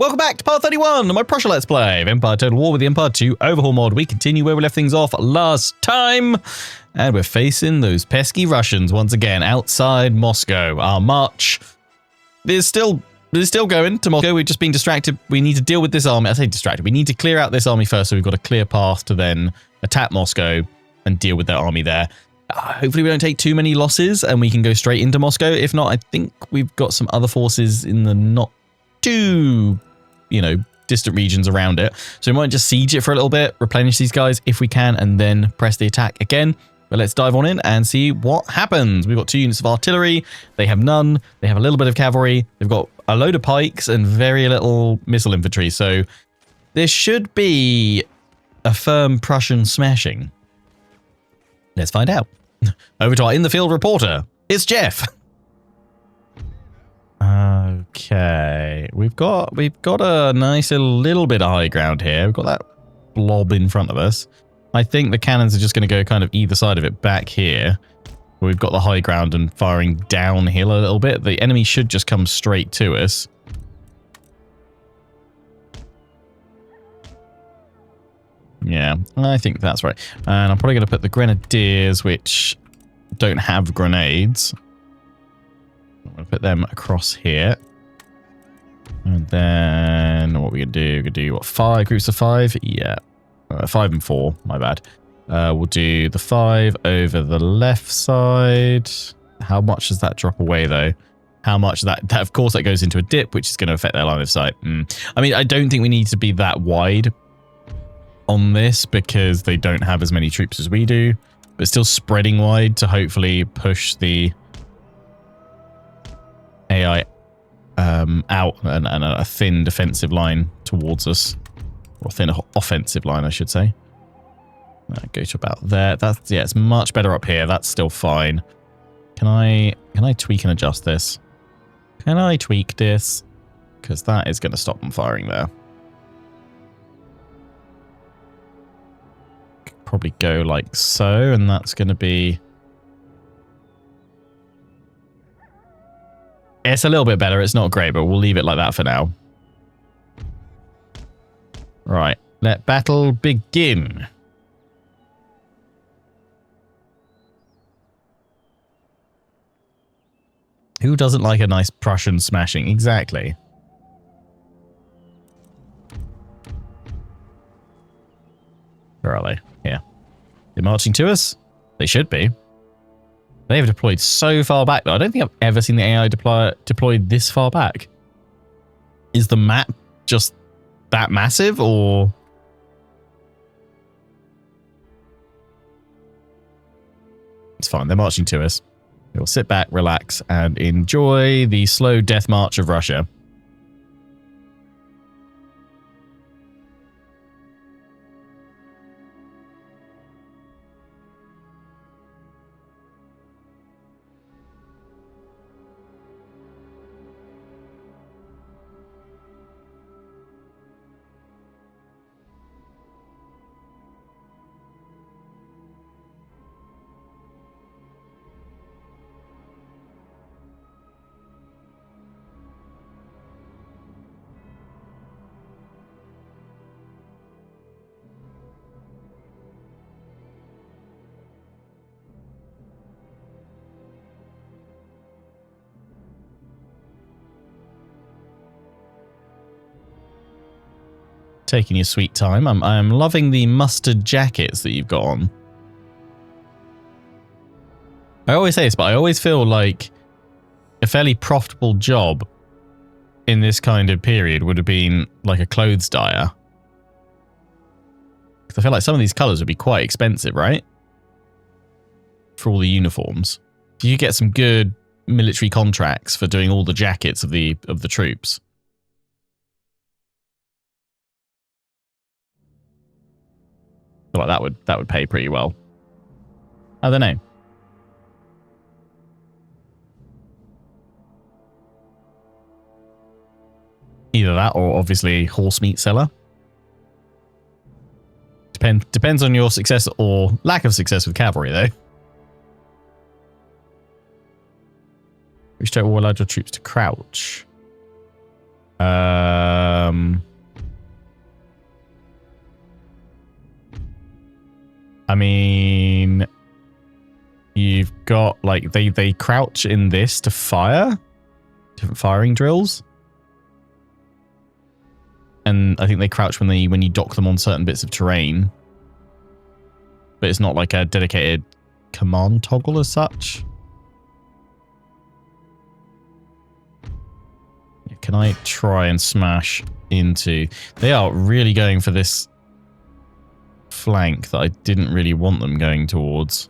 Welcome back to part 31 of my Prussia Let's Play of Empire Total War with the Empire 2 Overhaul mod. We continue where we left things off last time, and we're facing those pesky Russians once again outside Moscow. Our march is still going to Moscow. We've just been distracted. We need to deal with this army. I say distracted. We need to clear out this army first, so we've got a clear path to then attack Moscow and deal with their army there. Hopefully we don't take too many losses and we can go straight into Moscow. If not, I think we've got some other forces in the not too, distant regions around it. So we might just siege it for a little bit, replenish these guys if we can, and then press the attack again. But let's dive on in and see what happens. We've got 2 units of artillery. They have none. They have a little bit of cavalry. They've got a load of pikes and very little missile infantry. So this should be a firm Prussian smashing. Let's find out. Over to our in-the-field reporter. It's Jeff. Okay, we've got a nice little bit of high ground here. We've got that blob in front of us. I think the cannons are just going to go kind of either side of it back here. We've got the high ground and firing downhill a little bit. The enemy should just come straight to us. Yeah, I think that's right. And I'm probably going to put the grenadiers, which don't have grenades. I'm going to put them across here. And then what we can do? We're going to do what? 5 groups of 5? Yeah. 5 and 4. My bad. We'll do the 5 over the left side. How much does that drop away though? How much that of course that goes into a dip, which is going to affect their line of sight. I mean, I don't think we need to be that wide on this because they don't have as many troops as we do, but still spreading wide to hopefully push the AI out and a thin defensive line towards us, or thin offensive line, I should say. Go to about there. That's, yeah, it's much better up here. That's still fine. Can I tweak and adjust this? Can I tweak this? Because that is going to stop them firing there. Probably go like so, and that's going to be... It's a little bit better. It's not great, but we'll leave it like that for now. Right, let battle begin. Who doesn't like a nice Prussian smashing? Exactly. Where are they? Here. They're marching to us? They should be. They have deployed so far back, though. I don't think I've ever seen the AI deploy this far back. Is the map just that massive, or... It's fine. They're marching to us. We'll sit back, relax, and enjoy the slow death march of Russia. Taking your sweet time. I'm loving the mustard jackets that you've got on. I always say this, but I always feel like a fairly profitable job in this kind of period would have been like a clothes dyer. Because I feel like some of these colours would be quite expensive, right? For all the uniforms. Do you get some good military contracts for doing all the jackets of the troops? I feel like that would pay pretty well. I don't know. Either that or obviously horse meat seller. Depends on your success or lack of success with cavalry, though. Which will allow your troops to crouch. I mean, you've got like they crouch in this to fire different firing drills, and I think they crouch when you dock them on certain bits of terrain, but it's not like a dedicated command toggle as such. Can I try and smash into? They are really going for this flank that I didn't really want them going towards.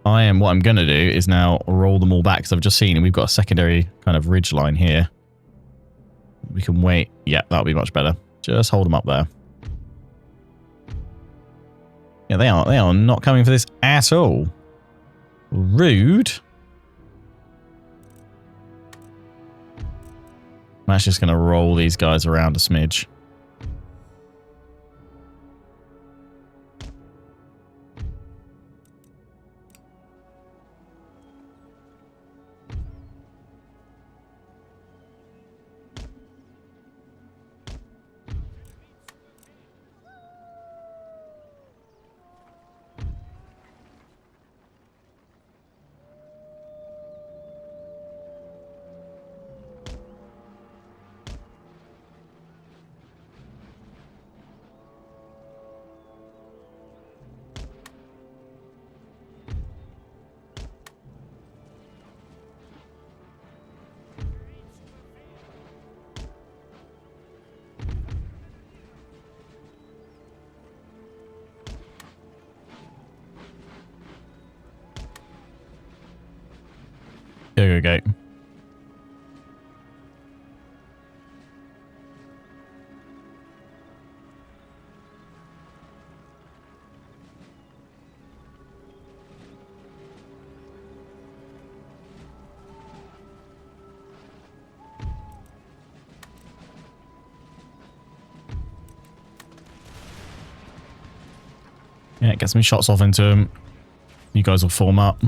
What I'm going to do is now roll them all back, because I've just seen we've got a secondary kind of ridge line here. We can wait. Yeah, that'll be much better. Just hold them up there. Yeah, they are not coming for this at all. Rude. I'm actually just going to roll these guys around a smidge. Go. Yeah, get some shots off into him. You guys will form up.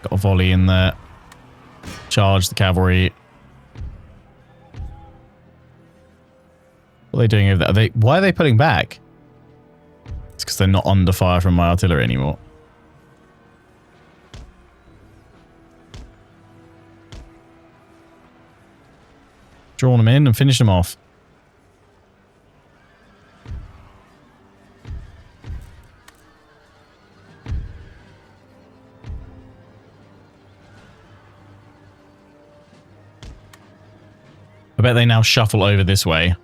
Got a volley in there. Charge the cavalry. What are they doing over there? Why are they pulling back? It's because they're not under fire from my artillery anymore. Drawn them in and finish them off. I bet they now shuffle over this way.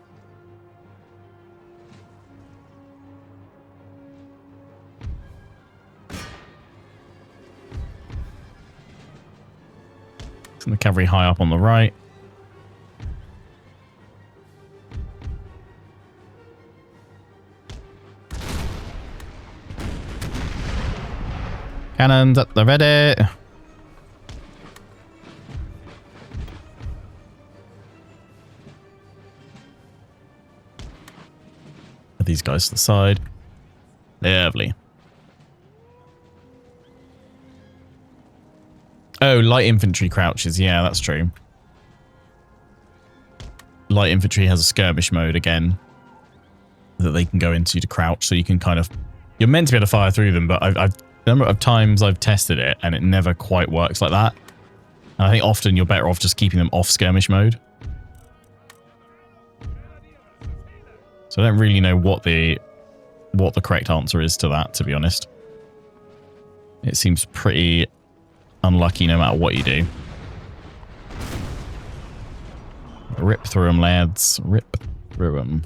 And the cavalry high up on the right. Cannons at the ready. These guys to the side. Lovely. Oh, light infantry crouches. Yeah, that's true. Light infantry has a skirmish mode again that they can go into to crouch, so you can kind of... You're meant to be able to fire through them, but the number of times I've tested it and it never quite works like that. And I think often you're better off just keeping them off skirmish mode. So I don't really know what the correct answer is to that, to be honest. It seems pretty unlucky no matter what you do. Rip through them, lads. Rip through them.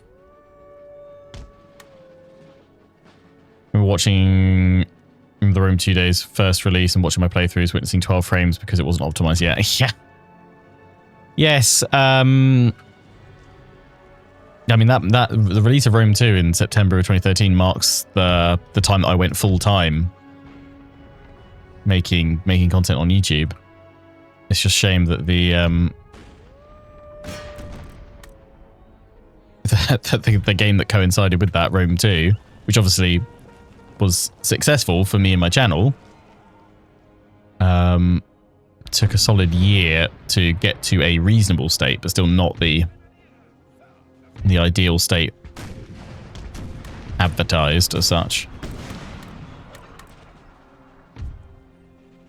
We were watching the Rome 2 days first release and watching my playthroughs, witnessing 12 frames because it wasn't optimized yet. Yeah. Yes. I mean, the release of Rome 2 in September of 2013 marks the time that I went full time making content on YouTube. It's just a shame that the game that coincided with that, Rome 2, which obviously was successful for me and my channel, Took a solid year to get to a reasonable state, but still not the ideal state advertised as such.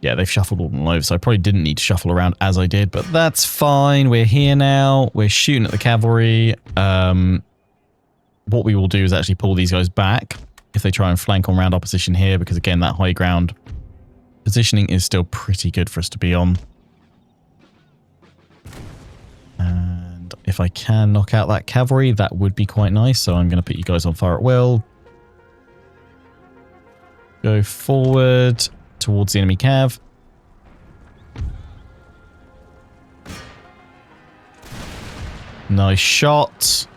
Yeah, they've shuffled all them over, so I probably didn't need to shuffle around as I did, but that's fine. We're here now. We're shooting at the cavalry. What we will do is actually pull these guys back if they try and flank on round opposition here, because again, that high ground positioning is still pretty good for us to be on. And if I can knock out that cavalry, that would be quite nice. So I'm going to put you guys on fire at will. Go forward towards the enemy cav. Nice shot.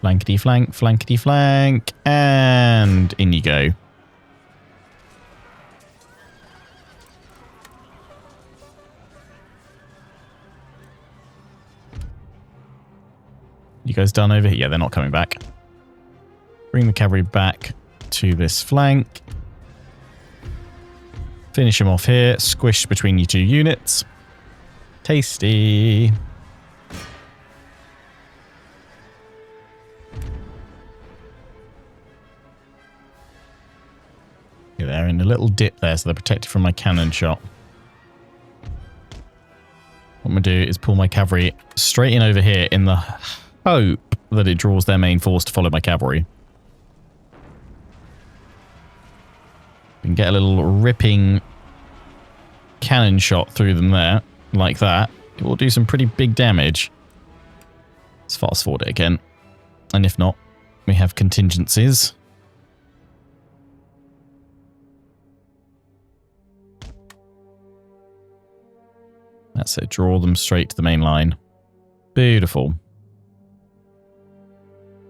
Flankety flank, flankety flank, and in you go. You guys done over here? Yeah, they're not coming back. Bring the cavalry back to this flank. Finish him off here. Squish between you two units. Tasty. They're in a little dip there, so they're protected from my cannon shot. What I'm going to do is pull my cavalry straight in over here in the hope that it draws their main force to follow my cavalry. We can get a little ripping cannon shot through them there, like that. It will do some pretty big damage. Let's fast forward it again. And if not, we have contingencies. That's it. Draw them straight to the main line. Beautiful.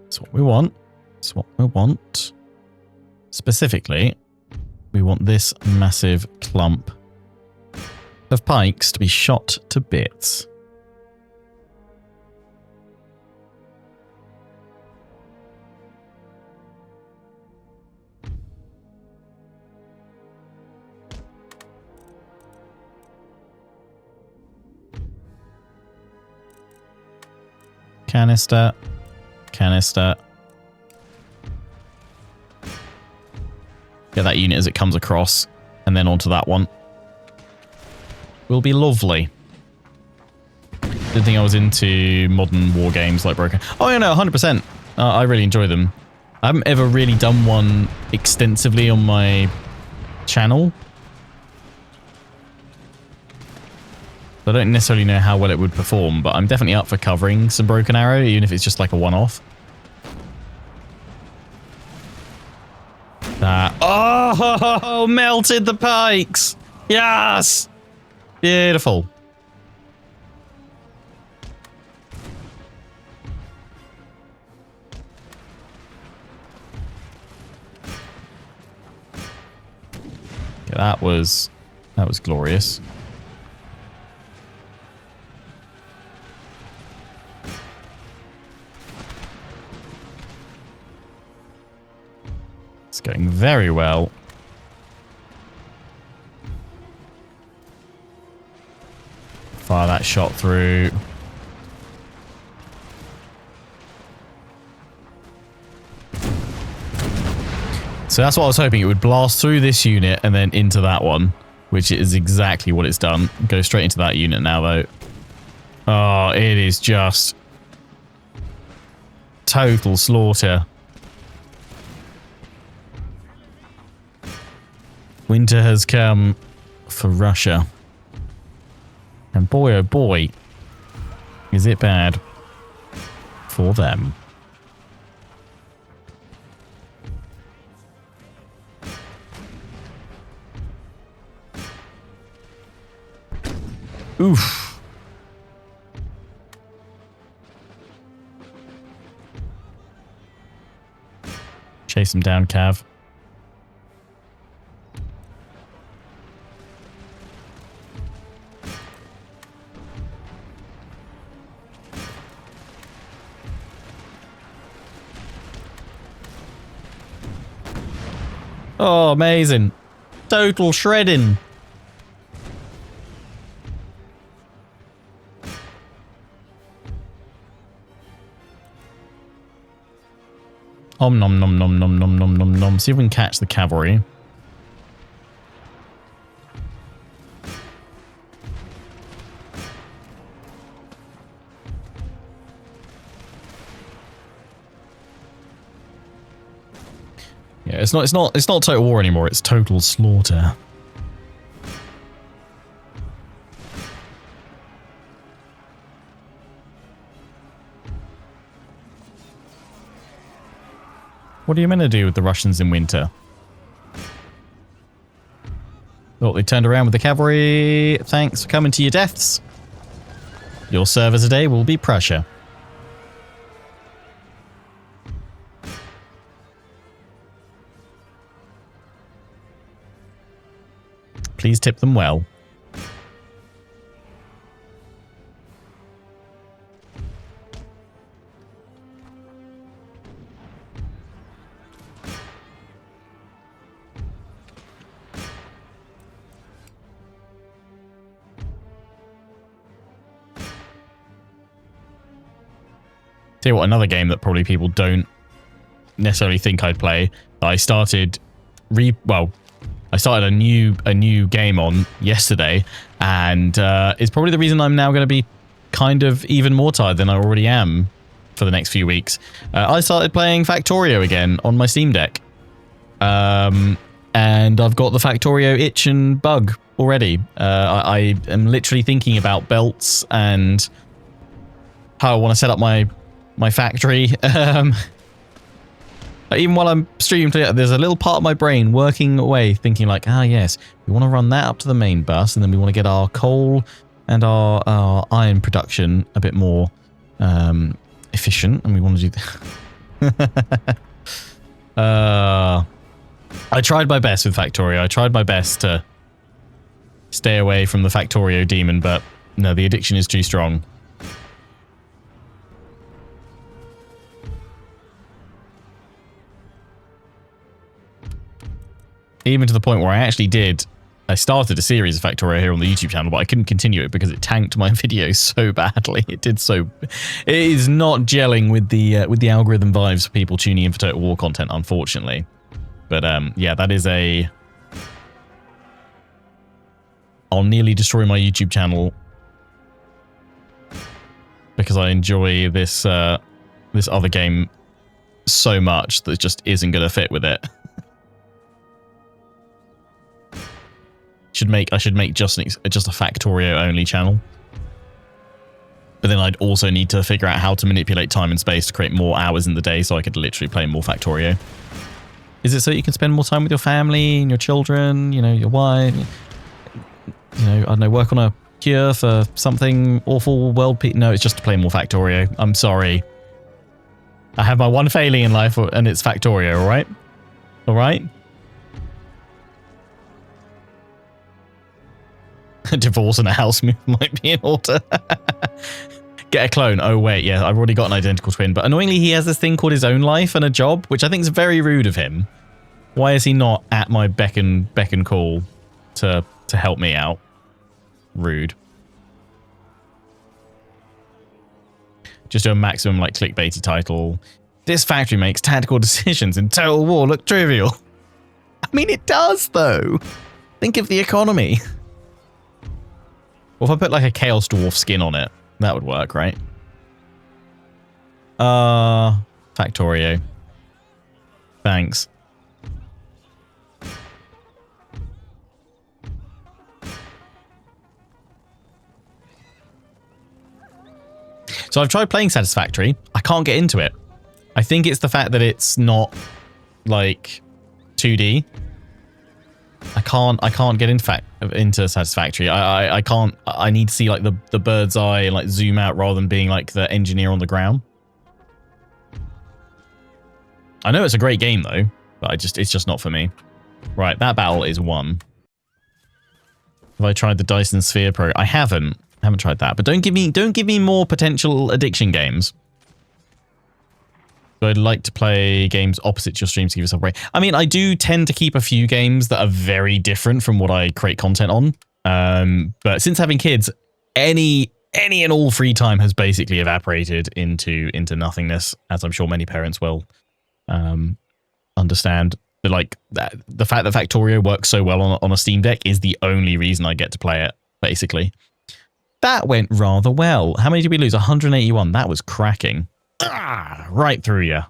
That's what we want. That's what we want. Specifically, we want this massive clump of pikes to be shot to bits. Canister. Canister. Get that unit as it comes across, and then onto that one. Will be lovely. Didn't think I was into modern war games like Broken. Oh, yeah, no, 100%. I really enjoy them. I haven't ever really done one extensively on my channel. I don't necessarily know how well it would perform, but I'm definitely up for covering some Broken Arrow, even if it's just like a one-off. Oh, melted the pikes! Yes! Beautiful. Okay, that was glorious. It's going very well. Fire that shot through. So that's what I was hoping. It would blast through this unit and then into that one, which is exactly what it's done. Go straight into that unit now, though. Oh, it is just total slaughter. Winter has come for Russia. And boy, oh boy, is it bad for them. Oof. Chase them down, Cav. Oh, amazing. Total shredding. Om nom nom nom nom nom nom nom nom. See if we can catch the cavalry. Yeah, it's not total war anymore, it's total slaughter. What are you meant to do with the Russians in winter? Oh, they turned around with the cavalry. Thanks for coming to your deaths. Your server today will be Prussia. Please tip them well. Tell you what, another game that probably people don't necessarily think I'd play. I started I started a new game on yesterday, and it's probably the reason I'm now going to be kind of even more tired than I already am for the next few weeks. I started playing Factorio again on my Steam Deck, and I've got the Factorio itch and bug already. I am literally thinking about belts and how I want to set up my factory. Even while I'm streaming, there's a little part of my brain working away, thinking like, yes, we want to run that up to the main bus, and then we want to get our coal and our iron production a bit more efficient, and we want to do that. I tried my best with Factorio. I tried my best to stay away from the Factorio demon, but no, the addiction is too strong. Even to the point where I started a series of Factorio here on the YouTube channel, but I couldn't continue it because it tanked my videos so badly. It is not gelling with the algorithm vibes for people tuning in for Total War content, unfortunately. But yeah, that is I'll nearly destroy my YouTube channel because I enjoy this other game so much that just isn't going to fit with it. I should make just a Factorio only channel. But then I'd also need to figure out how to manipulate time and space to create more hours in the day so I could literally play more Factorio. Is it so you can spend more time with your family and your children, your wife, I don't know, work on a cure for something awful, no, it's just to play more Factorio. I'm sorry. I have my one failing in life and it's Factorio, alright? Alright? A divorce and a house move might be in order. Get a clone. Oh, wait. Yeah, I've already got an identical twin. But annoyingly, he has this thing called his own life and a job, which I think is very rude of him. Why is he not at my beck and call to help me out? Rude. Just do a maximum, clickbaity title. This factory makes tactical decisions in Total War look trivial. I mean, it does, though. Think of the economy. Or if I put a Chaos Dwarf skin on it, that would work, right? Factorio. Thanks. So I've tried playing Satisfactory. I can't get into it. I think it's the fact that it's not 2D. I can't get into Satisfactory. I can't. I need to see the bird's eye and zoom out rather than being the engineer on the ground. I know it's a great game though, but it's just not for me. Right, that battle is won. Have I tried the Dyson Sphere Pro? I haven't tried that. But don't give me more potential addiction games. So I'd like to play games opposite to your stream to give yourself a break. I mean, I do tend to keep a few games that are very different from what I create content on. But since having kids, any and all free time has basically evaporated into nothingness, as I'm sure many parents will understand. But like the fact that Factorio works so well on a Steam Deck is the only reason I get to play it, basically. That went rather well. How many did we lose? 181. That was cracking. Right through you.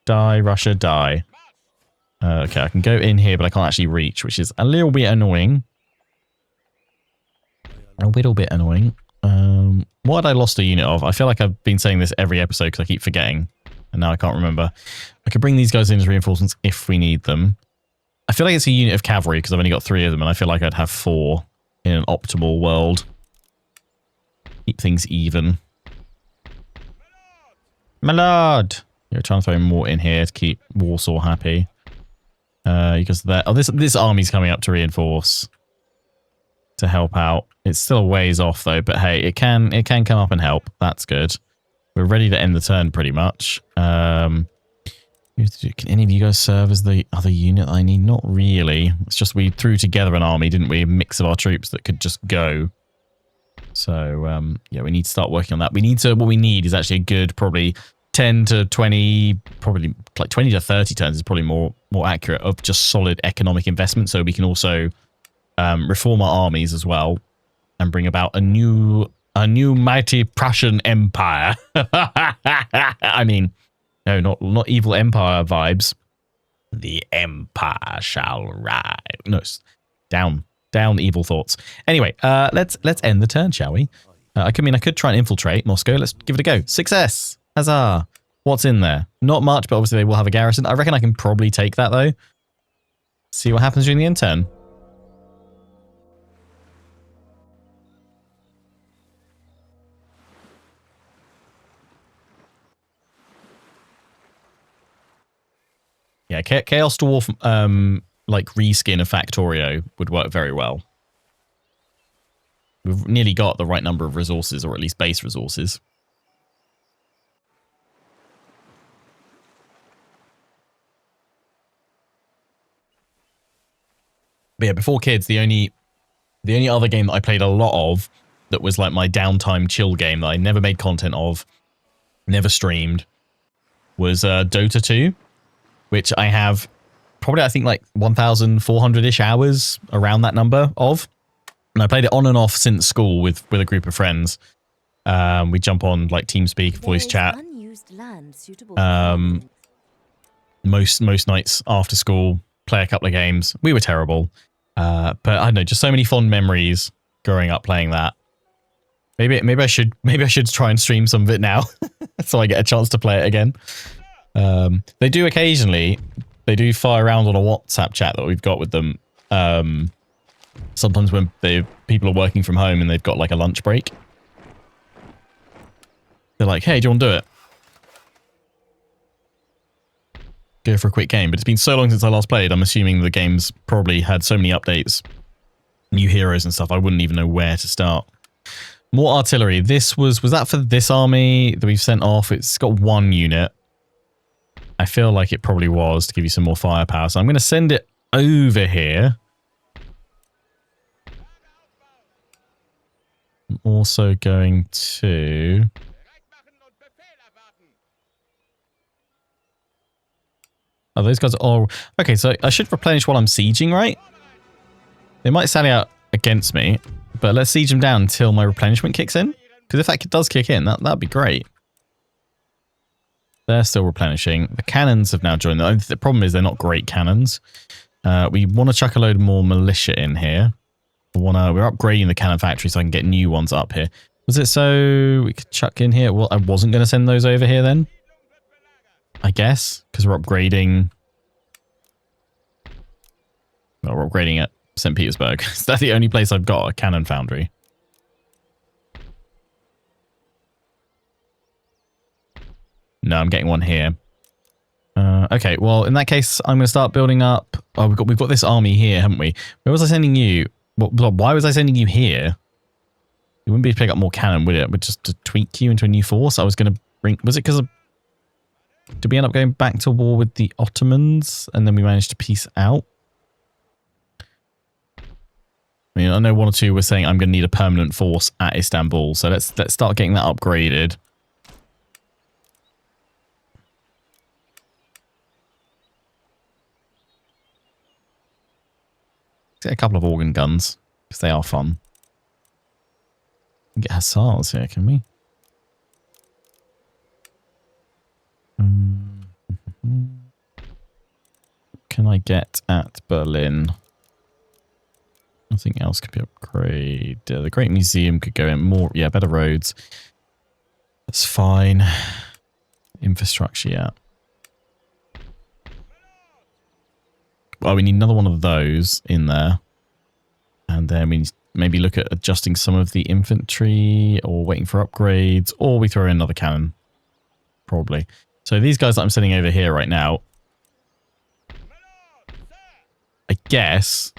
Die, Russia, die. Okay, I can go in here, but I can't actually reach, which is a little bit annoying. A little bit annoying. What had I lost a unit of? I feel like I've been saying this every episode because I keep forgetting. And now I can't remember. I could bring these guys in as reinforcements if we need them. I feel like it's a unit of cavalry because I've only got 3 of them, and I feel like I'd have 4 in an optimal world. Keep things even. My lord! You're trying to throw more in here to keep Warsaw happy. Because this army's coming up to reinforce. To help out. It's still a ways off though, but hey, it can come up and help. That's good. We're ready to end the turn pretty much. Can any of you guys serve as the other unit I need? Not really. It's just we threw together an army, didn't we? A mix of our troops that could just go. So, yeah, we need to start working on that. What we need is actually a good, probably 10 to 20, probably like 20 to 30 turns is probably more accurate of just solid economic investment. So we can also reform our armies as well and bring about a new mighty Prussian empire. I mean, no, not evil empire vibes. The empire shall rise. No, down evil thoughts. Anyway, let's end the turn, shall we? I could try and infiltrate Moscow. Let's give it a go. Success! Huzzah! What's in there? Not much, but obviously they will have a garrison. I reckon I can probably take that though. See what happens during the end turn. Yeah, Chaos Dwarf, like reskin of Factorio would work very well. We've nearly got the right number of resources, or at least base resources. But yeah, before kids, the only other game that I played a lot of that was like my downtime chill game that I never made content of, never streamed, was Dota 2. Which I have probably, I think, like 1,400-ish hours, around that number of. And I played it on and off since school with a group of friends. We jump on like TeamSpeak, voice chat. Most nights after school, play a couple of games. We were terrible. But I don't know, just so many fond memories growing up playing that. Maybe I should try and stream some of it now so I get a chance to play it again. They do occasionally, fire around on a WhatsApp chat that we've got with them. Sometimes when people are working from home and they've got like a lunch break. They're like, hey, do you want to do it? Go for a quick game. But it's been so long since I last played, I'm assuming the game's probably had so many updates, new heroes and stuff, I wouldn't even know where to start. More artillery. This was that for this army that we've sent off? It's got 1 unit. I feel like it probably was to give you some more firepower. So I'm going to send it over here. I'm also going to... Oh, those guys are all... Okay, so I should replenish while I'm sieging, right? They might sally out against me, but let's siege them down until my replenishment kicks in. Because if that does kick in, that'd be great. They're still replenishing. The cannons have now joined. The problem is they're not great cannons. We want to chuck a load more militia in here. We're upgrading the cannon factory so I can get new ones up here. Was it so we could chuck in here? Well, I wasn't going to send those over here then. I guess, because we're upgrading. Well, we're upgrading at St. Petersburg. Is that the only place I've got a cannon foundry? No, I'm getting one here. Okay, well, in that case, I'm going to start building up. Oh, we've got this army here, haven't we? Where was I sending you? Why was I sending you here? You wouldn't be able to pick up more cannon, would it? But just to tweak you into a new force? I was going to bring... Was it because of... Did we end up going back to war with the Ottomans and then we managed to peace out? I mean, I know one or two were saying I'm going to need a permanent force at Istanbul, so let's start getting that upgraded. Let's get a couple of organ guns, because they are fun. We can get hussars here, can we? Can I get at Berlin? Nothing else could be upgraded. The Great Museum could go in more. Yeah, better roads. That's fine. Infrastructure, yeah. Well, we need another one of those in there. And then we maybe look at adjusting some of the infantry or waiting for upgrades, or we throw in another cannon. Probably. So these guys that I'm sending over here right now, I guess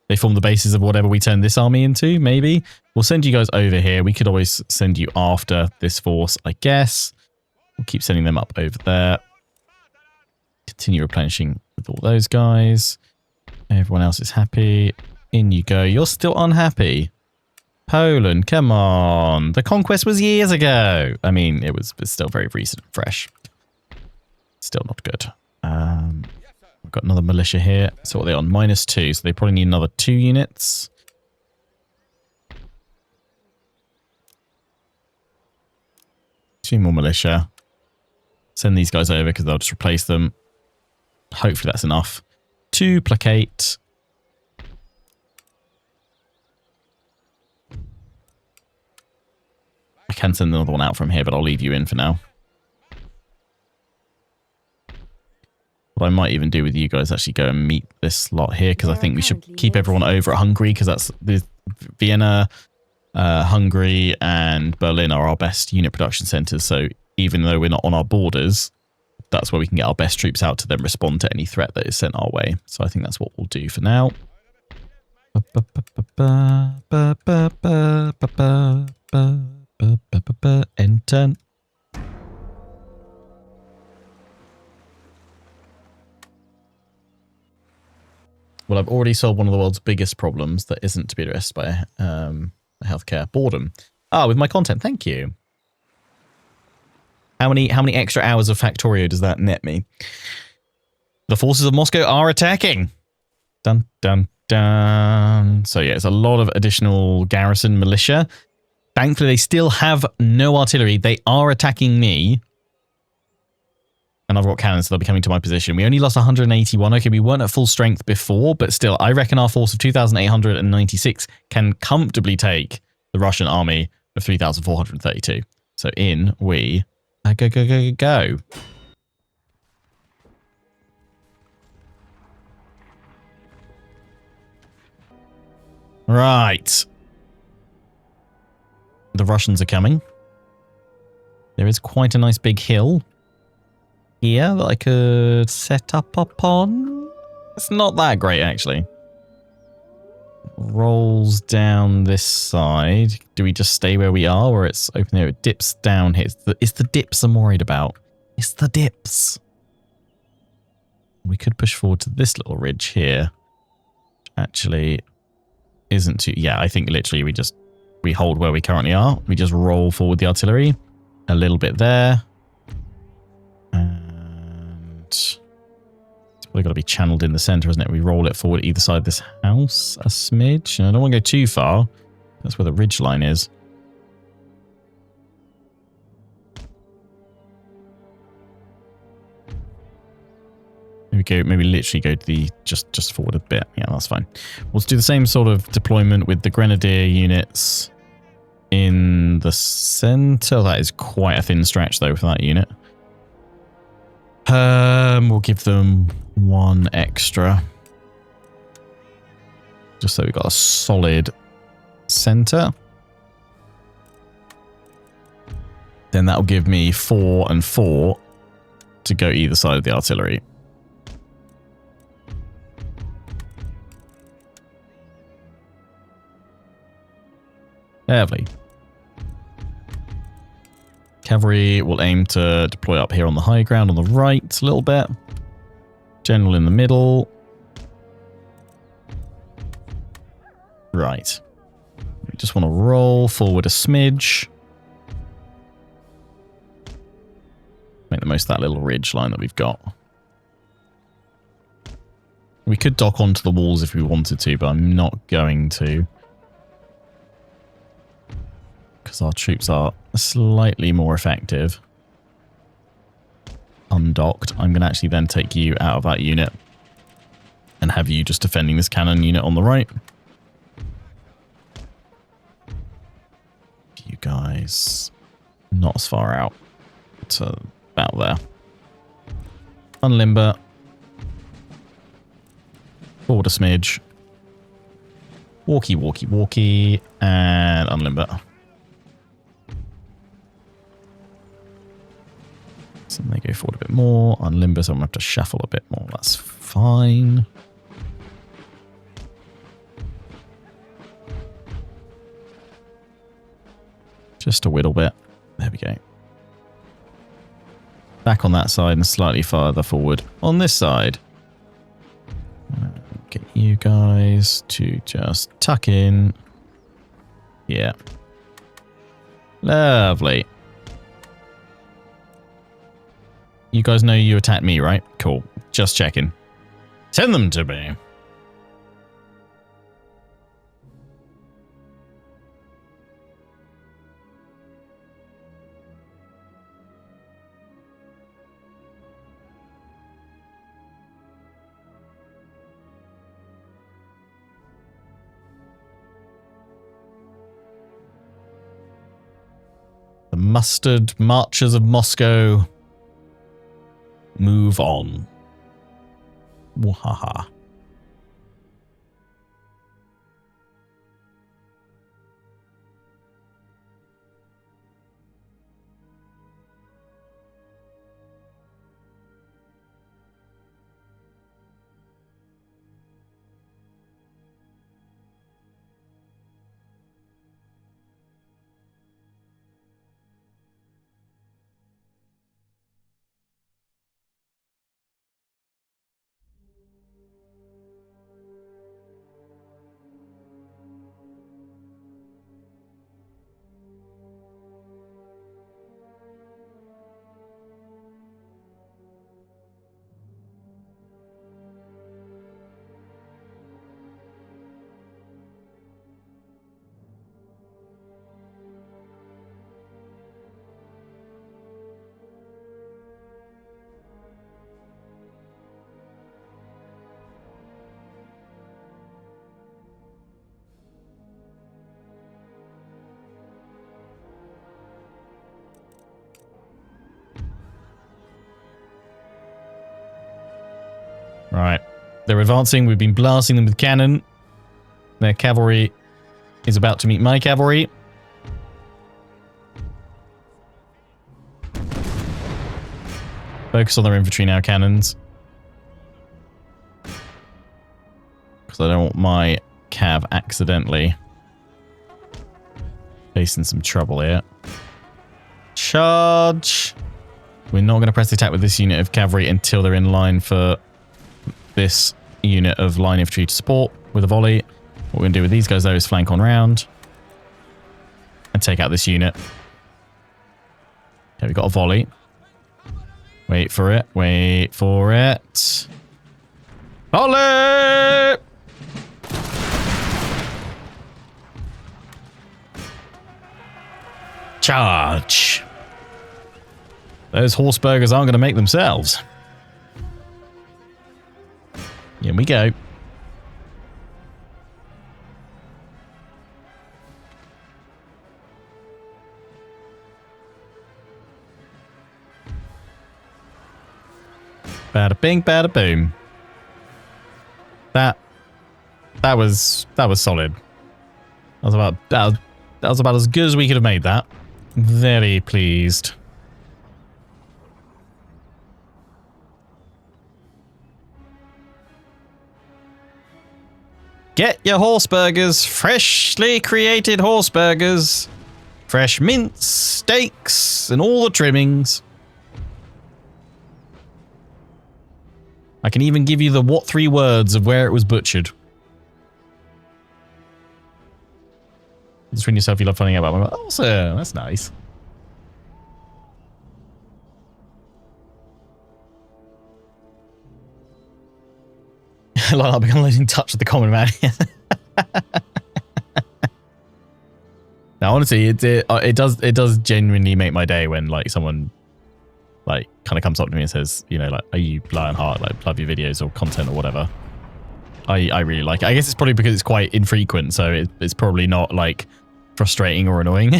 they form the basis of whatever we turn this army into, maybe. We'll send you guys over here. We could always send you after this force, I guess. We'll keep sending them up over there. Continue replenishing with all those guys. Everyone else is happy. In you go. You're still unhappy. Poland, come on. The conquest was years ago. I mean, it was still very recent and fresh. Still not good. We've got another militia here. So what are they on? -2. So they probably need another 2 units. Two more militia. Send these guys over because they'll just replace them. Hopefully that's enough to placate. I can send another one out from here, but I'll leave you in for now. What I might even do with you guys actually go and meet this lot here, because I think we should keep everyone over at Hungary, because that's the Vienna, Hungary, and Berlin are our best unit production centres. So even though we're not on our borders, that's where we can get our best troops out to then respond to any threat that is sent our way. So I think that's what we'll do for now. Enter. Well, I've already solved one of the world's biggest problems that isn't to be addressed by healthcare. Boredom. Ah, with my content. Thank you. How many extra hours of Factorio does that net me? The forces of Moscow are attacking. Dun, dun, dun. So yeah, it's a lot of additional garrison militia. Thankfully, they still have no artillery. They are attacking me. And I've got cannons, so they'll be coming to my position. We only lost 181. Okay, we weren't at full strength before, but still, I reckon our force of 2,896 can comfortably take the Russian army of 3,432. So in we go. Right. The Russians are coming. There is quite a nice big hill here that I could set up upon. It's not that great, actually. Rolls down this side. Do we just stay where we are, or it's open there? It dips down here. It's the dips I'm worried about. It's the dips. We could push forward to this little ridge here. Actually, isn't too... Yeah, I think literally we hold where we currently are. We just roll forward the artillery. A little bit there. It's probably got to be channeled in the center, isn't it? We roll it forward either side of this house a smidge. And I don't want to go too far. That's where the ridge line is. Maybe literally go to the just forward a bit. Yeah, that's fine. We'll do the same sort of deployment with the grenadier units in the center. That is quite a thin stretch though for that unit. We'll give them 1 extra. Just so we've got a solid center. Then that'll give me 4 and 4 to go either side of the artillery. Lovely. Cavalry will aim to deploy up here on the high ground on the right a little bit. General in the middle. Right. We just want to roll forward a smidge. Make the most of that little ridge line that we've got. We could dock onto the walls if we wanted to, but I'm not going to. Because our troops are slightly more effective. Undocked. I'm going to actually then take you out of that unit and have you just defending this cannon unit on the right. You guys not as far out to about there. Unlimber. Forward a smidge. Walkie, walkie, walkie. And unlimber. So they go forward a bit more. Unlimber, so I'm going to have to shuffle a bit more. That's fine. Just a whittle bit. There we go. Back on that side and slightly farther forward on this side. Get you guys to just tuck in. Yeah. Lovely. You guys know you attacked me, right? Cool. Just checking. Send them to me. The mustard marchers of Moscow move on. Wahaha. Right. They're advancing. We've been blasting them with cannon. Their cavalry is about to meet my cavalry. Focus on their infantry now, cannons. Because I don't want my cav accidentally facing some trouble here. Charge! We're not going to press the attack with this unit of cavalry until they're in line for this unit of line infantry to support with a volley. What we're going to do with these guys, though, is flank on round and take out this unit. Okay, we've got a volley. Wait for it. Wait for it. Volley! Charge. Those horseburgers aren't going to make themselves. Here we go. Bada bing, bada boom. That was solid. That was about as good as we could have made that. Very pleased. Get your horse burgers, freshly created horse burgers. Fresh mince, steaks, and all the trimmings. I can even give you the what 3 words of where it was butchered. Just when yourself, you love finding out about my... Awesome, that's nice. Like I've become losing touch with the common man. Now, honestly, it does genuinely make my day when like someone like kind of comes up to me and says, you know, like, are you Lionheart? Like, love your videos or content or whatever. I really like it. I guess it's probably because it's quite infrequent, so it's probably not like frustrating or annoying.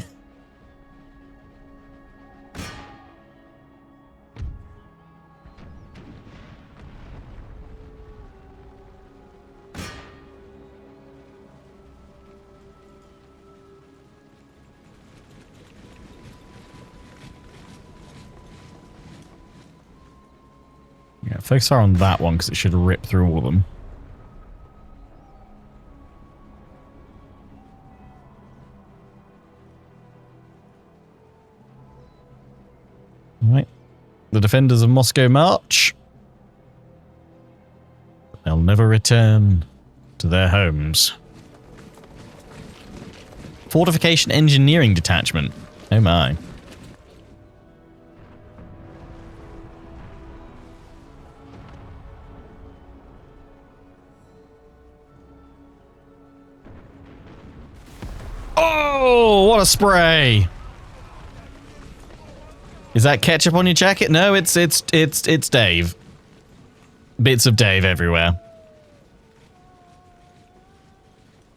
Yeah, focus fire on that one because it should rip through all of them. Right. The defenders of Moscow march. They'll never return to their homes. Fortification Engineering Detachment. Oh my. Oh, what a spray! Is that ketchup on your jacket? No, it's Dave. Bits of Dave everywhere.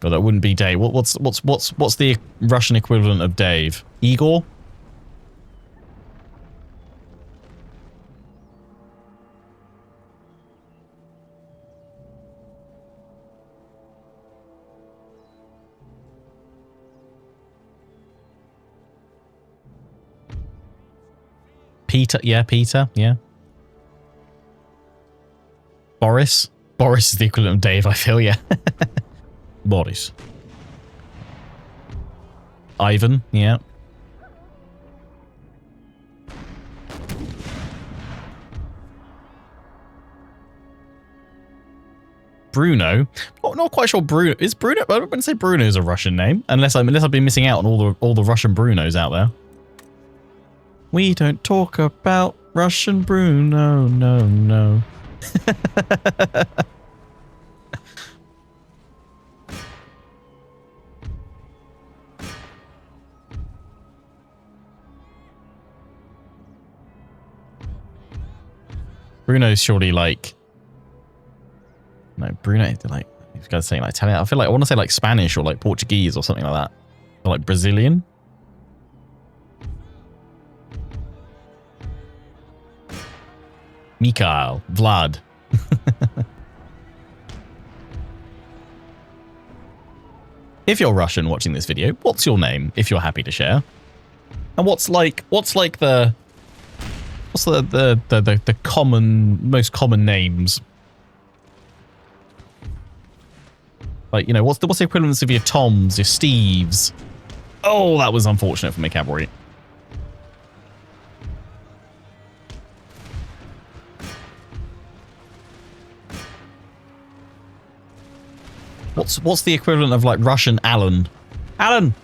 But that wouldn't be Dave. What's the Russian equivalent of Dave? Igor? Peter, yeah, Peter, yeah. Boris? Boris is the equivalent of Dave, I feel, yeah. Boris. Ivan, yeah. Bruno? Not quite sure Bruno. Is Bruno? I wouldn't say Bruno is a Russian name. Unless I've been missing out on all the Russian Brunos out there. We don't talk about Russian Bruno, no, no. Bruno's surely like... No, Bruno, like... These guys saying like Italian. I feel like I want to say like Spanish or like Portuguese or something like that. Or like Brazilian. Mikhail, Vlad. If you're Russian watching this video, what's your name if you're happy to share? And what's the most common names? Like, you know, what's the equivalence of your Toms, your Steves? Oh, that was unfortunate for my cavalry. What's the equivalent of like Russian Alan? Alan!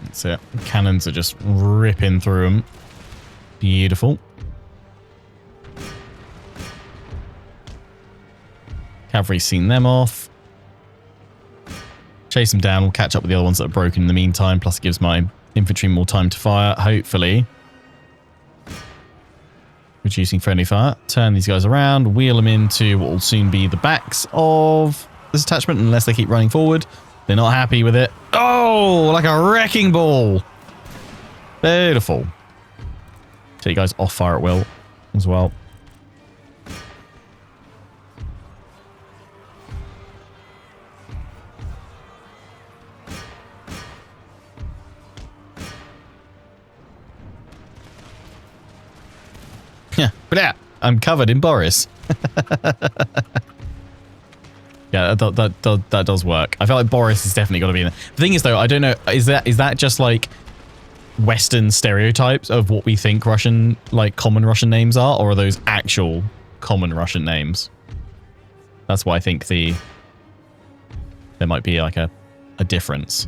That's it. Cannons are just ripping through them. Beautiful. Cavalry's seen them off. Chase them down. We'll catch up with the other ones that are broken in the meantime. Plus it gives my infantry more time to fire, hopefully. Reducing friendly fire. Turn these guys around. Wheel them into what will soon be the backs of this attachment, unless they keep running forward. They're not happy with it. Oh, like a wrecking ball. Beautiful. Take you guys off fire at will as well. Yeah, but I'm covered in Boris. Yeah, that does work. I feel like Boris is definitely got to be in there. The thing is, though, I don't know. Is that just like Western stereotypes of what we think Russian, like common Russian names are, or are those actual common Russian names? That's why I think there might be like a difference.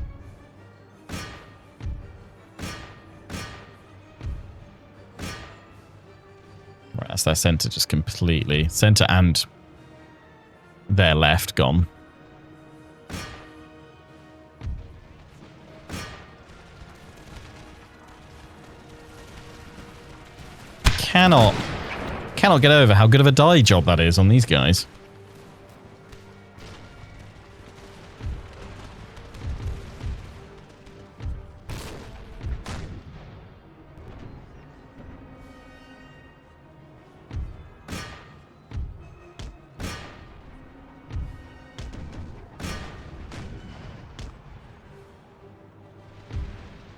Right, that's their center just completely. Center and their left gone. Cannot get over how good of a dye job that is on these guys.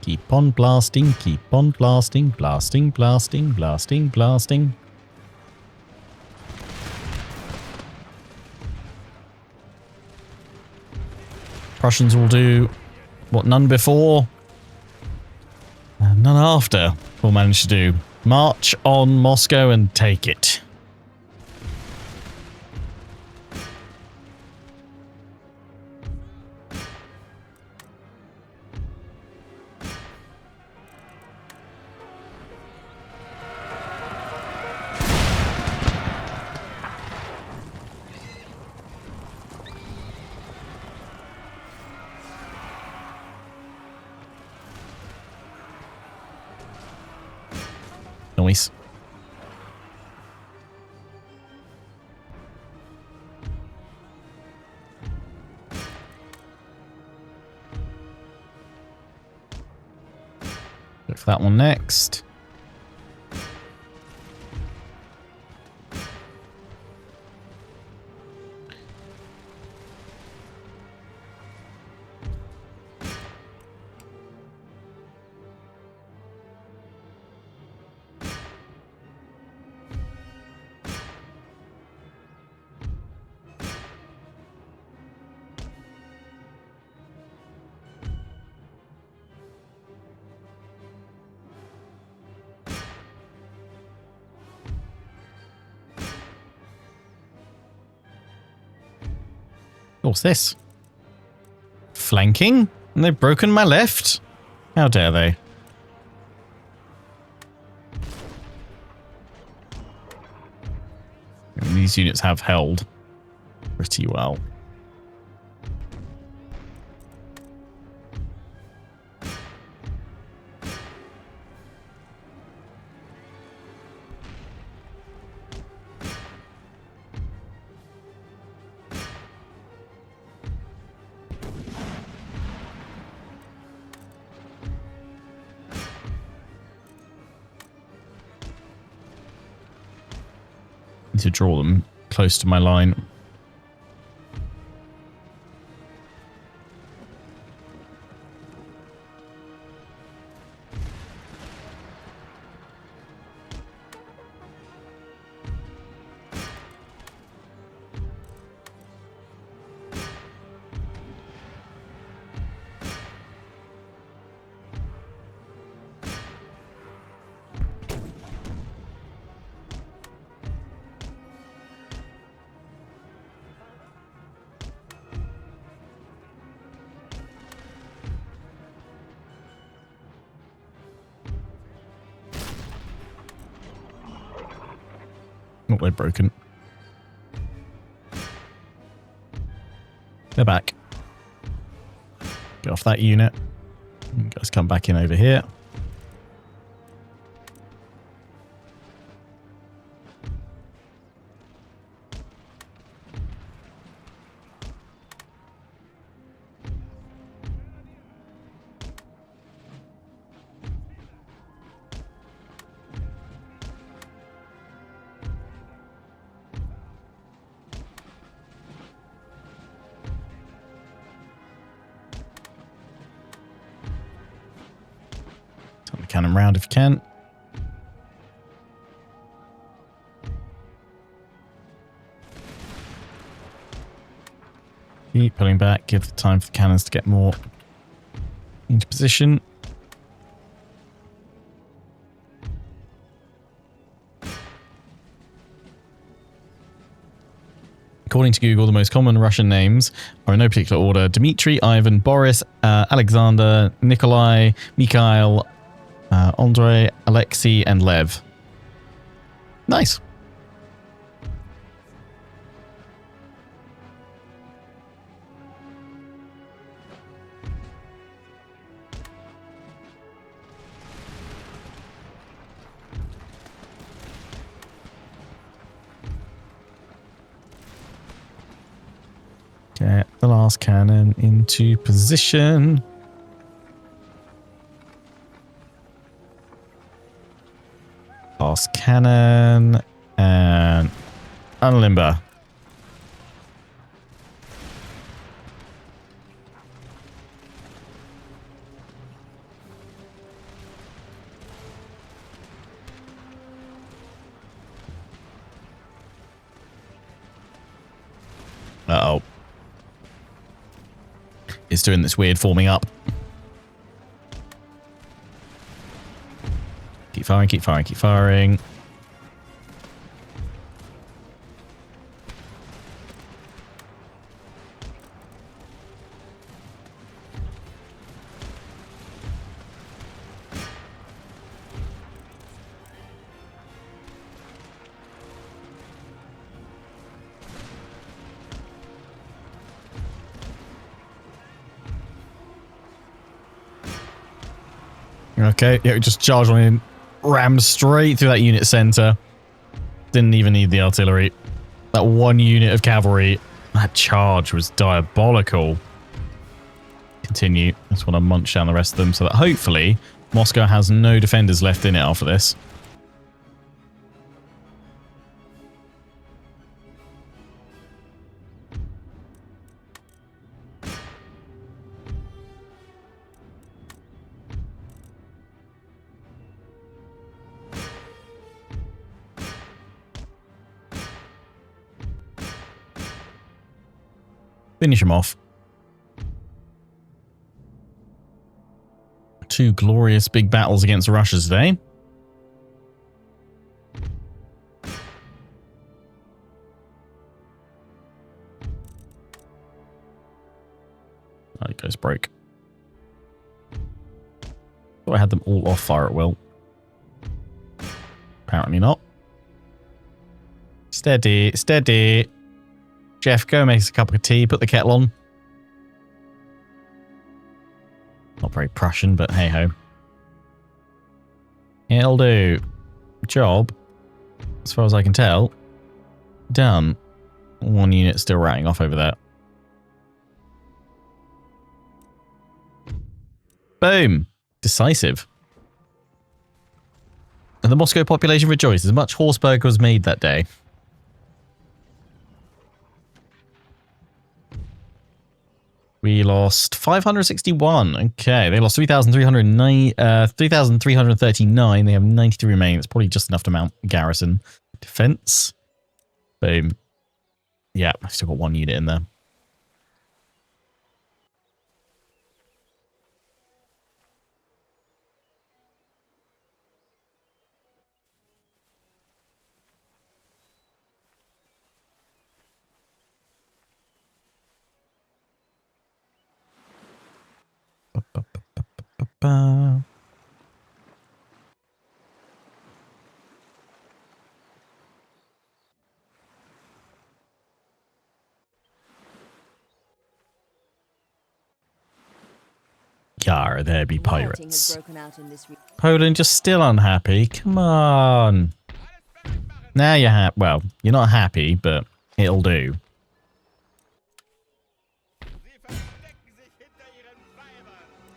Keep on blasting, keep on blasting, blasting, blasting, blasting, blasting. Prussians will do what none before and none after will manage to do. March on Moscow and take it. Nice. Look for that one next. What's this? Flanking? And they've broken my left? How dare they? These units have held pretty well. To draw them close to my line. Oh, they're broken. They're back. Get off that unit. You guys come back in over here. cannon round if you can. Keep pulling back. Give the time for the cannons to get more into position. According to Google, the most common Russian names are in no particular order: Dmitry, Ivan, Boris, Alexander, Nikolai, Mikhail, Andrei, Alexei, and Lev. Nice. Get the last cannon into position. Last cannon and unlimber. Uh-oh. It's doing this weird forming up. Keep firing, keep firing, keep firing. Okay, yeah, we just charged on in, rammed straight through that unit center. Didn't even need the artillery. That one unit of cavalry, that charge was diabolical. Continue. I just want to munch down the rest of them so that hopefully Moscow has no defenders left in it after this. Finish him off. Two glorious big battles against Russia today. Oh, it goes broke. Thought I had them all off fire at will. Apparently not. Steady, steady. Jeff, go make us a cup of tea, put the kettle on. Not very Prussian, but hey-ho. It'll do. Job, as far as I can tell, done. One unit still ratting off over there. Boom. Decisive. And the Moscow population rejoices. Much horseburger was made that day. We lost 561. Okay, they lost 3,339. They have 93 remaining. It's probably just enough to mount garrison. Defense. Boom. Yeah, I've still got one unit in there. Yar, there be pirates. Poland, you're still unhappy. Come on. Now you're happy. Well, you're not happy, but it'll do.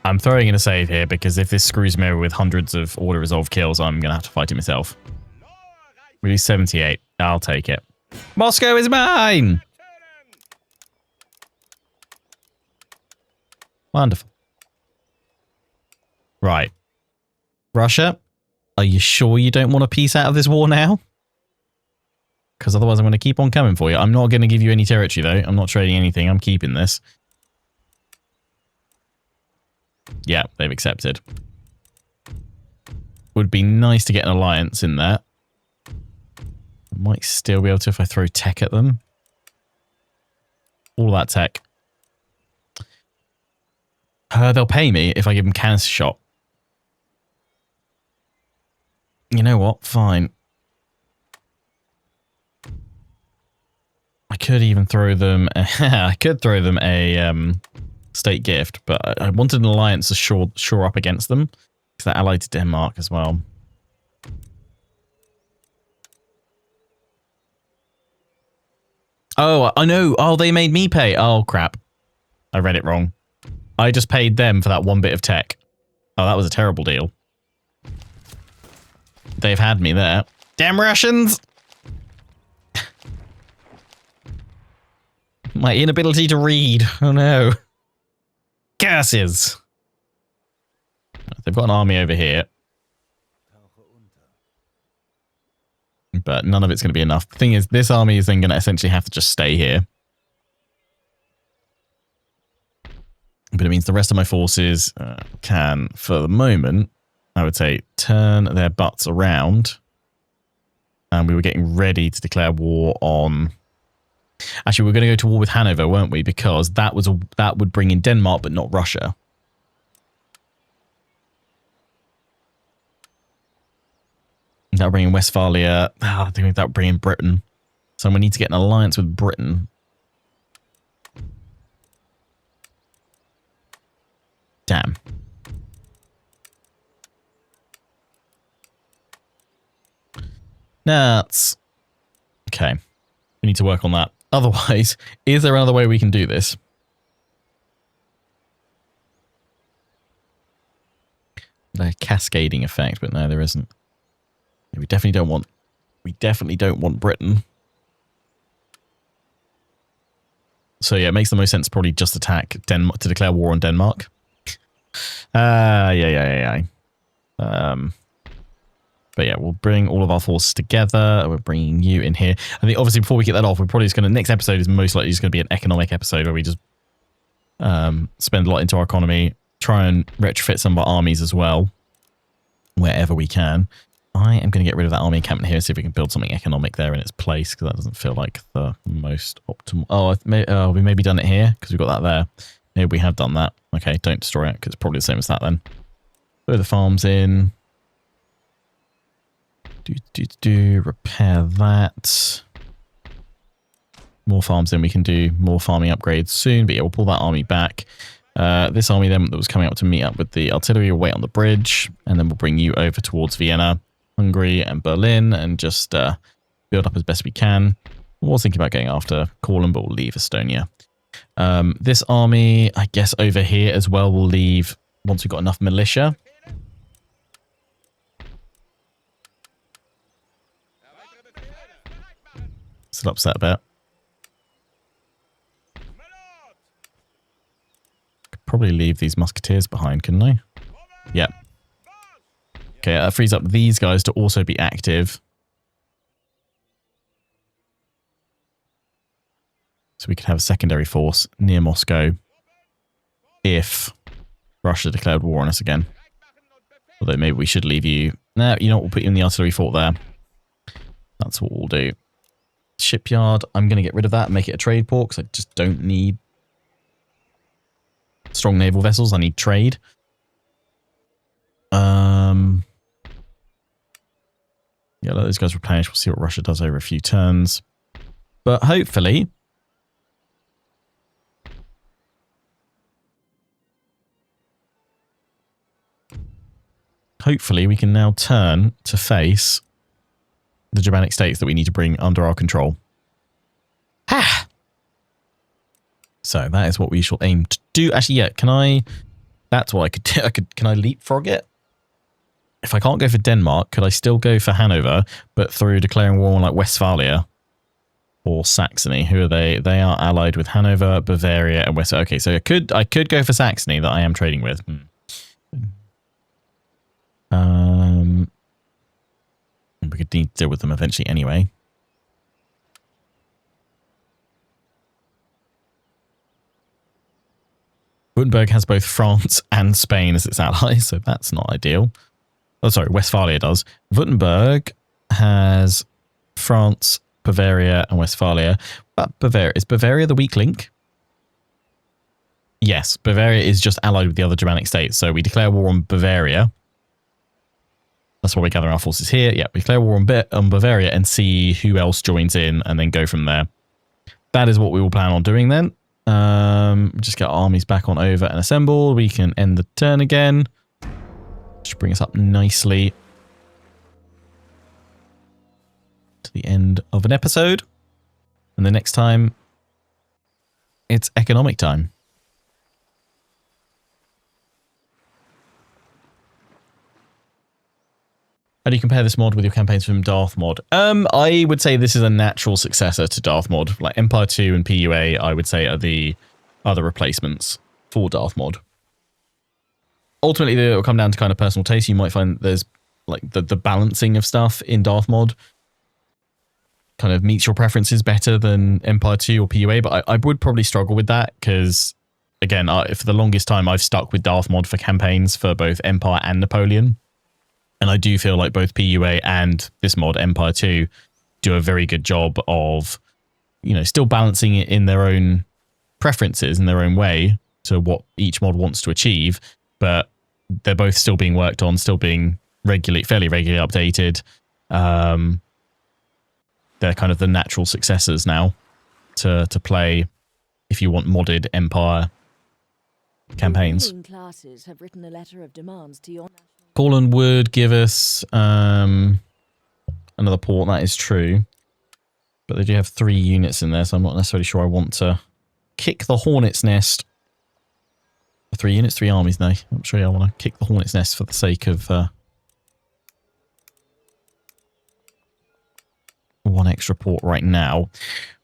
I'm throwing in a save here because if this screws me over with hundreds of order resolve kills, I'm going to have to fight it myself. Really, 78. I'll take it. Moscow is mine! Wonderful. Right. Russia, are you sure you don't want a piece out of this war now? Because otherwise I'm going to keep on coming for you. I'm not going to give you any territory, though. I'm not trading anything. I'm keeping this. Yeah, they've accepted. Would be nice to get an alliance in there. I might still be able to if I throw tech at them. All that tech. They'll pay me if I give them canister shot. You know what? Fine. I could even throw them... I could throw them a state gift, but I wanted an alliance to shore up against them. Because they're allied to Denmark as well. Oh, I know. Oh, they made me pay. Oh, crap. I read it wrong. I just paid them for that one bit of tech. Oh, that was a terrible deal. They've had me there. Damn Russians! My inability to read. Oh, no. Curses! They've got an army over here. But none of it's going to be enough. The thing is, this army is then going to essentially have to just stay here. But it means the rest of my forces can, for the moment, I would say, turn their butts around. And we were getting ready to declare war on... Actually, we were going to go to war with Hanover, weren't we? Because that would bring in Denmark, but not Russia. That would bring in Westphalia. I think that would bring in Britain. So we need to get an alliance with Britain. Damn. Nuts. Okay. We need to work on that. Otherwise, is there another way we can do this? The cascading effect, but no, there isn't. We definitely don't want Britain. So yeah, it makes the most sense probably just attack Denmark to declare war on Denmark. Yeah. But yeah, we'll bring all of our forces together. We're bringing you in here. I think obviously before we get that off, we're probably just going to... Next episode is most likely just going to be an economic episode where we just spend a lot into our economy, try and retrofit some of our armies as well, wherever we can. I am going to get rid of that army encampment here and see if we can build something economic there in its place, because that doesn't feel like the most optimal... Oh, we maybe done it here, because we've got that there. Maybe we have done that. Okay, don't destroy it, because it's probably the same as that then. Put the farms in... repair that. More farms in. We can do more farming upgrades soon, but yeah, we'll pull that army back. This army then that was coming up to meet up with the artillery will wait on the bridge, and then we'll bring you over towards Vienna, Hungary, and Berlin, and just build up as best we can. I was thinking about going after Courland, but we'll leave Estonia. This army, I guess over here as well, we'll leave once we've got enough militia. Still upset a bit. Could probably leave these musketeers behind, couldn't I? Yeah. Okay, that frees up these guys to also be active. So we could have a secondary force near Moscow if Russia declared war on us again. Although maybe we should leave you... No, you know what? We'll put you in the artillery fort there. That's what we'll do. Shipyard, I'm going to get rid of that and make it a trade port because I just don't need strong naval vessels. I need trade. Yeah, let those guys replenish. We'll see what Russia does over a few turns. But hopefully... Hopefully we can now turn to face the Germanic states that we need to bring under our control. Ha! So that is what we shall aim to do. Actually, yeah, can I... That's what I could do. Can I leapfrog it? If I can't go for Denmark, could I still go for Hanover, but through declaring war on like Westphalia or Saxony? Who are they? They are allied with Hanover, Bavaria, and West. Okay, so I could go for Saxony that I am trading with. need to deal with them eventually anyway. Württemberg has both France and Spain as its allies, so that's not ideal. Oh, sorry, Westphalia does. Württemberg has France, Bavaria, and Westphalia. But Bavaria, is Bavaria the weak link? Yes, Bavaria is just allied with the other Germanic states, so we declare war on Bavaria. That's why we're gathering our forces here. Yeah, we declare war on Bavaria and see who else joins in and then go from there. That is what we will plan on doing then. Just get our armies back on over and assemble. We can end the turn again. Should bring us up nicely to the end of an episode. And the next time, it's economic time. How do you compare this mod with your campaigns from Darth mod? I would say this is a natural successor to Darth mod. Like Empire 2 and PUA, I would say, are the other replacements for Darth mod. Ultimately, it will come down to kind of personal taste. You might find there's like the balancing of stuff in Darth mod kind of meets your preferences better than Empire 2 or PUA, but I would probably struggle with that because, again, for the longest time, I've stuck with Darth mod for campaigns for both Empire and Napoleon. And I do feel like both PUA and this mod, Empire 2, do a very good job of, you know, still balancing it in their own preferences, in their own way, to what each mod wants to achieve. But they're both still being worked on, still being fairly regularly updated. They're kind of the natural successors now to play if you want modded Empire campaigns. Classes have written a letter of demands to your Corlin would give us another port, that is true. But they do have 3 units in there, so I'm not necessarily sure I want to kick the Hornet's Nest. 3 units, 3 armies, no. I'm not sure I want to kick the Hornet's Nest for the sake of one extra port right now.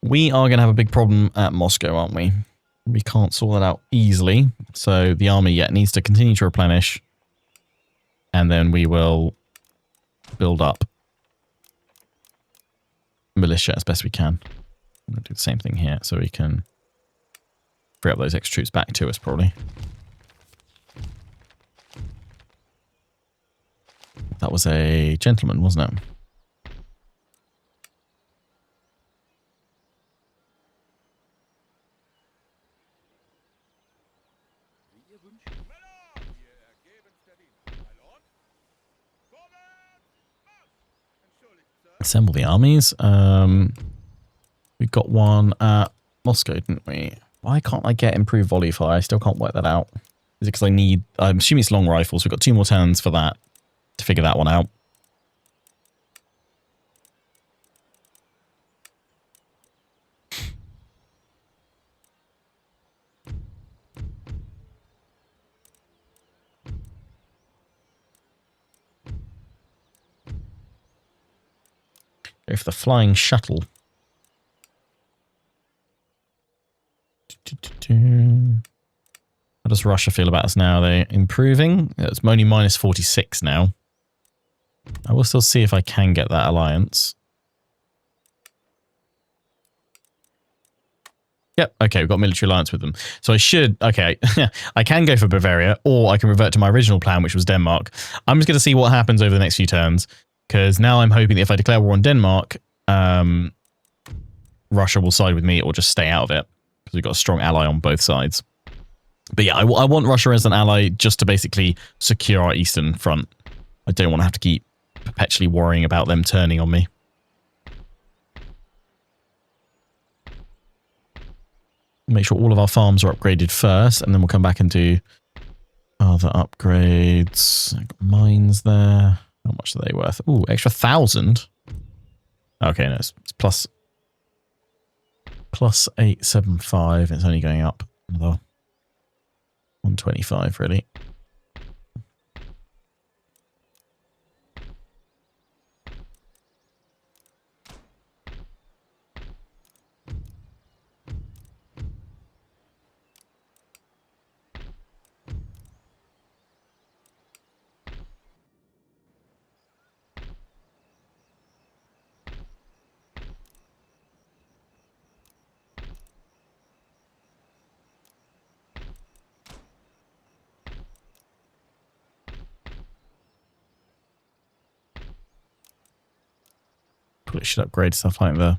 We are going to have a big problem at Moscow, aren't we? We can't sort that out easily. So the army yet needs to continue to replenish. And then we will build up militia as best we can. I'm going to do the same thing here so we can free up those extra troops back to us, probably. That was a gentleman, wasn't it? Assemble the armies. We got one at Moscow, didn't we? Why can't I get improved volley fire? I still can't work that out. Is it because I need... I'm assuming it's long rifles. We've got 2 more turns for that to figure that one out. Go for the flying shuttle. How does Russia feel about us now? They're improving. It's only minus 46 now. I will still see if I can get that alliance. Yep, okay, we've got military alliance with them. So I should, okay, I can go for Bavaria, or I can revert to my original plan, which was Denmark. I'm just going to see what happens over the next few turns. Because now I'm hoping that if I declare war on Denmark, Russia will side with me or just stay out of it. Because we've got a strong ally on both sides. But yeah, I want Russia as an ally just to basically secure our eastern front. I don't want to have to keep perpetually worrying about them turning on me. Make sure all of our farms are upgraded first, and then we'll come back and do other upgrades. I've got mines there. How much are they worth? Ooh, extra 1,000. Okay, no, it's plus 875. It's only going up another 125, really. Probably should upgrade stuff like the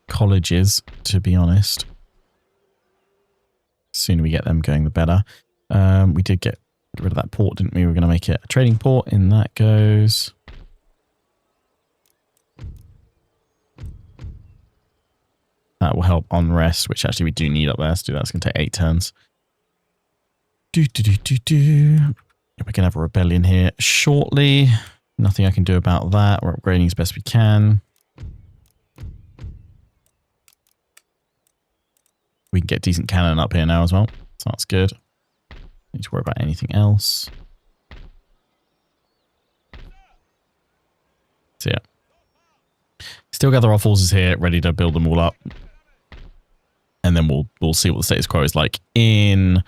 colleges, to be honest. The sooner we get them going, the better. We did get rid of that port, didn't we? We're going to make it a trading port. In that goes. That will help on rest, which actually we do need up there. Let's do that. It's going to take 8 turns. We're going to have a rebellion here shortly. Nothing I can do about that. We're upgrading as best we can. We can get decent cannon up here now as well. So that's good. Don't need to worry about anything else. So yeah. Still gather our forces here, ready to build them all up. And then we'll see what the status quo is like in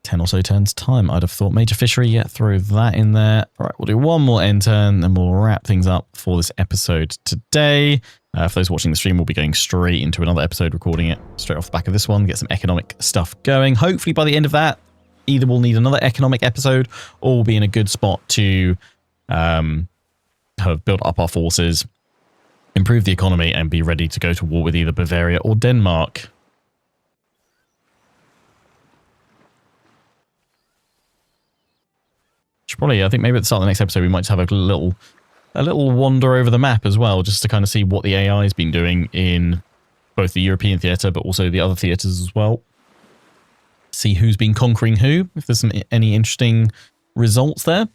10 or so turns time. I'd have thought major fishery, yeah, throw that in there. All right, we'll do one more end turn, then we'll wrap things up for this episode today. For those watching the stream, we'll be going straight into another episode, recording it straight off the back of this one, get some economic stuff going. Hopefully by the end of that, either we'll need another economic episode or we'll be in a good spot to have built up our forces, improve the economy, and be ready to go to war with either Bavaria or Denmark. Should probably, I think maybe at the start of the next episode, we might just have a little wander over the map as well, just to kind of see what the AI has been doing in both the European theatre, but also the other theatres as well. See who's been conquering who, if there's any interesting results there.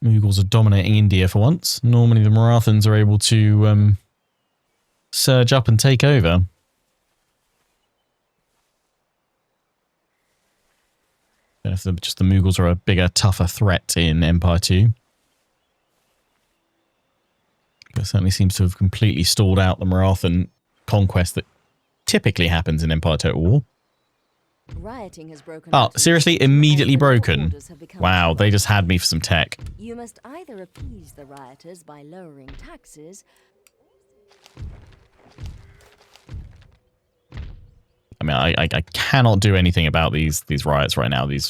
Mughals are dominating India for once. Normally the Marathans are able to surge up and take over. I don't know if just the Mughals are a bigger, tougher threat in Empire 2. But it certainly seems to have completely stalled out the Marathan conquest that typically happens in Empire Total War. Rioting has broken. Oh, seriously? Immediately broken? Wow, they just had me for some tech. You must either appease the rioters by lowering taxes. I mean, I cannot do anything about these riots right now. We're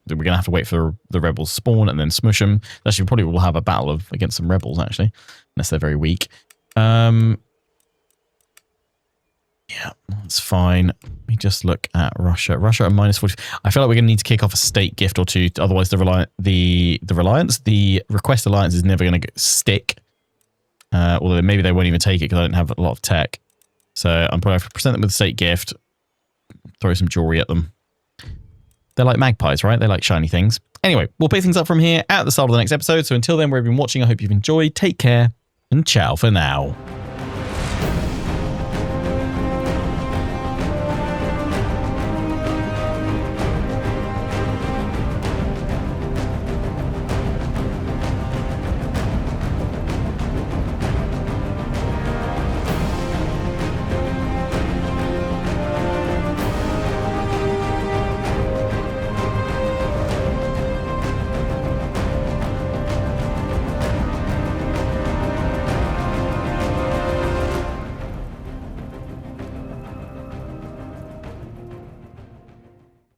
gonna have to wait for the rebels spawn and then smush them. Actually, probably we'll have a battle against some rebels actually, unless they're very weak. Yeah, that's fine. Let me just look at Russia. Russia at -40. I feel like we're going to need to kick off a state gift or two. Otherwise, the request alliance is never going to stick. Although maybe they won't even take it because I don't have a lot of tech. So I'm probably have to present them with a state gift. Throw some jewelry at them. They're like magpies, right? They like shiny things. Anyway, we'll pick things up from here at the start of the next episode. So until then, wherever you've been watching, I hope you've enjoyed. Take care and ciao for now.